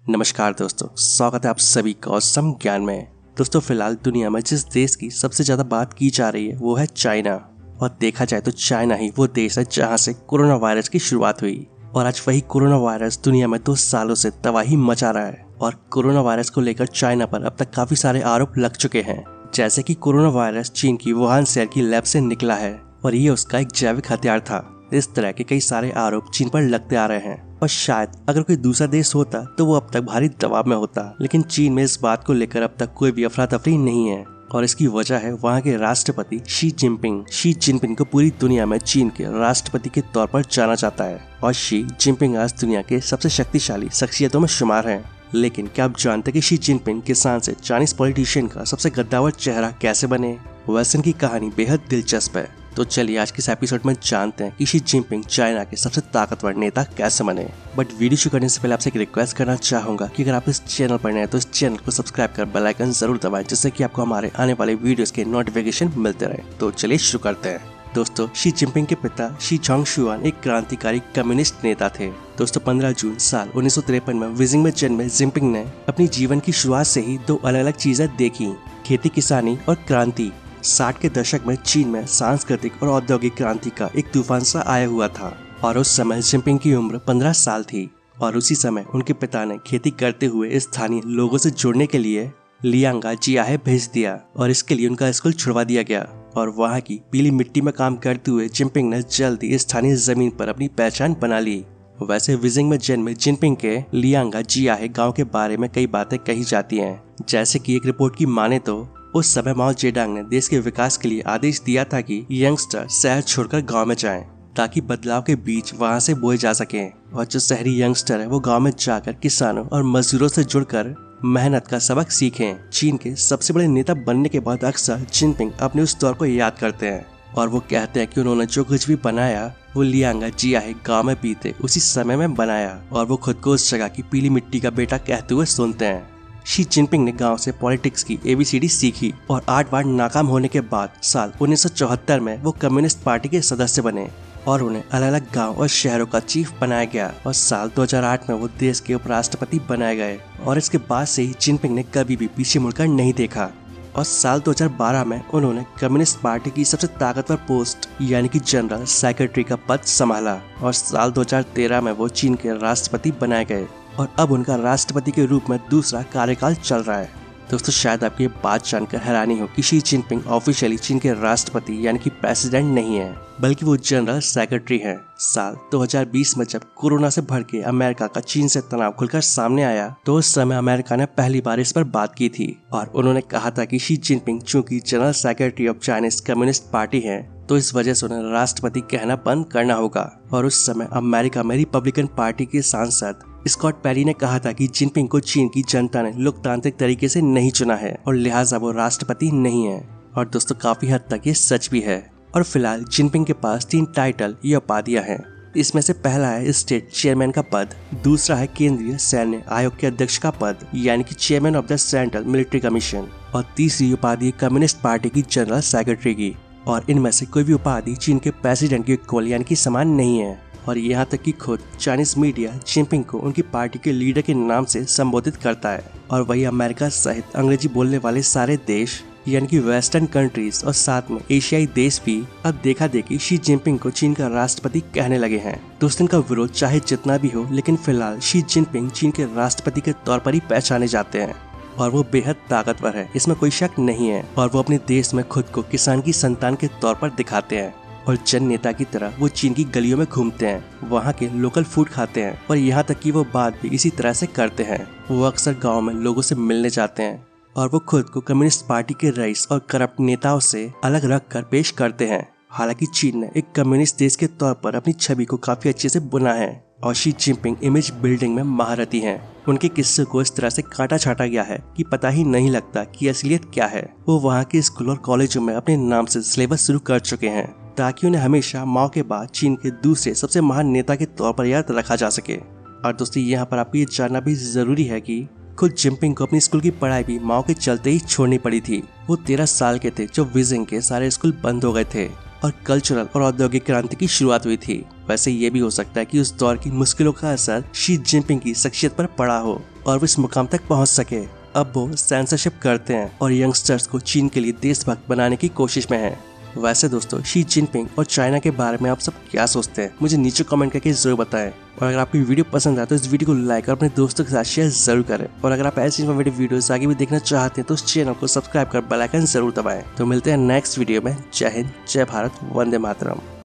नमस्कार दोस्तों, स्वागत है आप सभी का औसम ज्ञान में। दोस्तों, फिलहाल दुनिया में जिस देश की सबसे ज्यादा बात की जा रही है वो है चाइना। और देखा जाए तो चाइना ही वो देश है जहां से कोरोना वायरस की शुरुआत हुई। और आज वही कोरोना वायरस दुनिया में 2 सालों से तबाही मचा रहा है। और कोरोना वायरस को लेकर चाइना पर अब तक काफी सारे आरोप लग चुके हैं, जैसे कि कोरोना वायरस चीन की वुहान शहर की लैब से निकला है और ये उसका एक जैविक हथियार था। इस तरह के कई सारे आरोप चीन पर लगते आ रहे हैं और शायद अगर कोई दूसरा देश होता तो वो अब तक भारी दबाव में होता, लेकिन चीन में इस बात को लेकर अब तक कोई भी अफरा तफरी नहीं है। और इसकी वजह है वहाँ के राष्ट्रपति शी जिनपिंग को पूरी दुनिया में चीन के राष्ट्रपति के तौर पर जाना जाता है। और शी जिनपिंग आज दुनिया के सबसे शक्तिशाली शख्सियतों में शुमार है। लेकिन क्या आप जानते कि शी जिनपिंग किसान से चाइनीज पॉलिटिशियन का सबसे गद्दावर चेहरा कैसे बने? वैसे की कहानी बेहद दिलचस्प है। तो चलिए आज के इस एपिसोड में जानते हैं कि शी जिनपिंग चाइना के सबसे ताकतवर नेता कैसे बने। बट वीडियो शुरू करने से पहले आपसे एक रिक्वेस्ट करना चाहूंगा कि अगर आप इस चैनल पर नए हैं तो इस चैनल को सब्सक्राइब कर बेल आइकन जरूर दबाएं, जिससे कि आपको हमारे आने वाले वीडियोस के नोटिफिकेशन मिलते रहे। तो चलिए शुरू करते हैं। दोस्तों, शी जिनपिंग के पिता शी झांगशुआन एक क्रांतिकारी कम्युनिस्ट नेता थे। दोस्तों, 15 जून साल 1953 में बीजिंग में जन्मे जिनपिंग ने अपनी जीवन की शुरुआत से ही 2 अलग अलग चीजें देखी, खेती किसानी और क्रांति। 60 के दशक में चीन में सांस्कृतिक और औद्योगिक क्रांति का एक तूफान सा आया हुआ था और उस समय जिनपिंग की उम्र 15 साल थी। और उसी समय उनके पिता ने खेती करते हुए स्थानीय लोगों से जुड़ने के लिए लियांगा जियाहे भेज दिया और इसके लिए उनका स्कूल छुड़वा दिया गया। और वहाँ की पीली मिट्टी में काम करते हुए जिनपिंग ने जल्दी स्थानीय जमीन पर अपनी पहचान बना ली। वैसे बीजिंग में जन्मे जिनपिंग के लियांगा जियाहे गाँव के बारे में कई बातें कही जाती है, जैसे की एक रिपोर्ट की माने तो उस समय माओ जेडंग ने देश के विकास के लिए आदेश दिया था कि यंगस्टर शहर छोड़कर गांव में जाएं, ताकि बदलाव के बीच वहां से बोए जा सकें। और जो शहरी यंगस्टर है वो गांव में जाकर किसानों और मजदूरों से जुड़कर मेहनत का सबक सीखें। चीन के सबसे बड़े नेता बनने के बाद अक्सर जिनपिंग अपने उस दौर को याद करते हैं और वो कहते हैं कि उन्होंने जो कुछ भी बनाया वो लियांगा जियाहे गाँव में बीते उसी समय में बनाया। और वो खुद को उस जगह की पीली मिट्टी का बेटा कहते हुए सुनते हैं। शी जिनपिंग ने गांव से पॉलिटिक्स की ABCD सीखी और 8 बार नाकाम होने के बाद साल 1974 में वो कम्युनिस्ट पार्टी के सदस्य बने और उन्हें अलग अलग गांव और शहरों का चीफ बनाया गया। और साल 2008 में वो देश के उपराष्ट्रपति बनाए गए और इसके बाद से ही जिनपिंग ने कभी भी पीछे मुड़कर नहीं देखा। और साल 2012 में उन्होंने कम्युनिस्ट पार्टी की सबसे ताकतवर पोस्ट यानी कि जनरल सेक्रेटरी का पद संभाला। और साल 2013 में वो चीन के राष्ट्रपति बनाए गए और अब उनका राष्ट्रपति के रूप में दूसरा कार्यकाल चल रहा है। दोस्तों, शायद आपको ये बात जानकर हैरानी हो कि शी जिनपिंग ऑफिशियली चीन के राष्ट्रपति यानी कि प्रेसिडेंट नहीं है, बल्कि वो जनरल सेक्रेटरी हैं। साल 2020 में जब कोरोना से भर के अमेरिका का चीन से तनाव खुलकर सामने आया तो उस समय अमेरिका ने पहली बार इस पर बात की थी और उन्होंने कहा था कि शी जिनपिंग चूंकि general secretary of Chinese communist party है तो इस वजह से उन्हें राष्ट्रपति कहना बंद करना होगा। और उस समय अमेरिका में रिपब्लिकन पार्टी के सांसद स्कॉट पेरी ने कहा था कि जिनपिंग को चीन की जनता ने लोकतांत्रिक तरीके से नहीं चुना है और लिहाजा वो राष्ट्रपति नहीं है। और दोस्तों, काफी हद तक ये सच भी है। और फिलहाल जिनपिंग के पास 3 टाइटल या उपाधियां हैं। इसमें से पहला है स्टेट चेयरमैन का पद, दूसरा है केंद्रीय सैन्य आयोग के अध्यक्ष का पद यानी कि chairman of the central military commission, और तीसरी उपाधि कम्युनिस्ट पार्टी की जनरल सेक्रेटरी की। और इनमें से कोई भी उपाधि चीन के प्रेसिडेंट के इक्वल यानी कि समान नहीं है। और यहाँ तक कि खुद चाइनीज मीडिया जिनपिंग को उनकी पार्टी के लीडर के नाम से संबोधित करता है। और वही अमेरिका सहित अंग्रेजी बोलने वाले सारे देश यानी कि वेस्टर्न कंट्रीज और साथ में एशियाई देश भी अब देखा देखी शी जिनपिंग को चीन का राष्ट्रपति कहने लगे हैं। दोस्तों, इनका विरोध चाहे जितना भी हो, लेकिन फिलहाल शी जिनपिंग चीन के राष्ट्रपति के तौर पर ही पहचाने जाते हैं और वो बेहद ताकतवर है, इसमें कोई शक नहीं है। और वो अपने देश में खुद को किसान की संतान के तौर पर दिखाते हैं और जन नेता की तरह वो चीन की गलियों में घूमते हैं, वहाँ के लोकल फूड खाते हैं और यहाँ तक कि वो बात भी इसी तरह से करते हैं। वो अक्सर गाँव में लोगों से मिलने जाते हैं और वो खुद को कम्युनिस्ट पार्टी के रईस और करप्ट नेताओं से अलग रख कर पेश करते हैं। हालांकि चीन ने एक कम्युनिस्ट देश के तौर पर अपनी छवि को काफी अच्छे से बुना है और शी जिनपिंग इमेज बिल्डिंग में महारथी हैं। उनके किस्से को इस तरह से काटा छाटा गया है कि पता ही नहीं लगता कि असलियत क्या है। वो वहाँ के स्कूल और कॉलेजों में अपने नाम से सिलेबस शुरू कर चुके हैं ताकि उन्हें हमेशा माओ के बाद चीन के दूसरे सबसे महान नेता के तौर पर याद रखा जा सके। और दोस्तों, यहाँ पर आपको ये जानना भी जरूरी है कि खुद जिनपिंग को अपनी स्कूल की पढ़ाई भी माओ के चलते ही छोड़नी पड़ी थी। वो 13 साल के थे जब बीजिंग के सारे स्कूल बंद हो गए थे और कल्चरल और औद्योगिक क्रांति की शुरुआत हुई थी। वैसे ये भी हो सकता है कि उस दौर की मुश्किलों का असर शी जिनपिंग की शख्सियत पर पड़ा हो और वो इस मुकाम तक पहुंच सके। अब वो सेंसरशिप करते हैं और यंगस्टर्स को चीन के लिए देशभक्त बनाने की कोशिश में है। वैसे दोस्तों, शी जिनपिंग और चाइना के बारे में आप सब क्या सोचते हैं, मुझे नीचे कमेंट करके जरूर बताएं। और अगर आपको वीडियो पसंद आए तो इस वीडियो को लाइक और अपने दोस्तों के साथ शेयर जरूर करें। और अगर आप ऐसी इन्फॉर्मेटिव वीडियोस आगे भी देखना चाहते हैं तो उस चैनल को सब्सक्राइब कर बेल आइकन जरूर दबाएं। तो मिलते हैं नेक्स्ट वीडियो में। जय हिंद, जय भारत, वंदे मातरम।